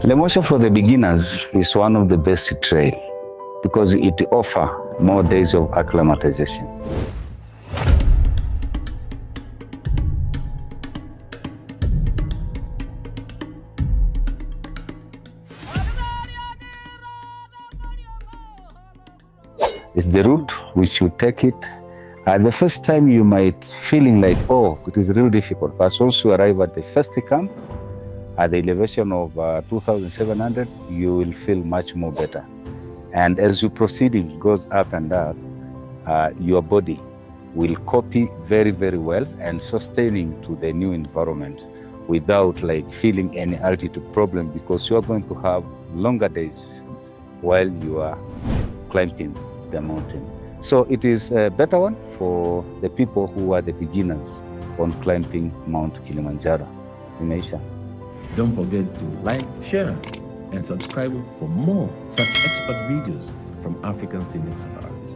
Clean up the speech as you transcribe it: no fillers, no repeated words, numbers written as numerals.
Lemosho for the beginners is one of the best trail because it offers more days of acclimatization. It's the route which you take it. The first time you might feeling like, oh, it is really difficult. But once you arrive at the first camp, at the elevation of 2,700, you will feel much more better. And as you proceed, it goes up and up, your body will copy very, very well and sustaining to the new environment without like feeling any altitude problem, because you are going to have longer days while you are climbing the mountain. So it is a better one for the people who are the beginners on climbing Mount Kilimanjaro in Asia. Don't forget to like, share, and subscribe for more such expert videos from African Scenic Safaris.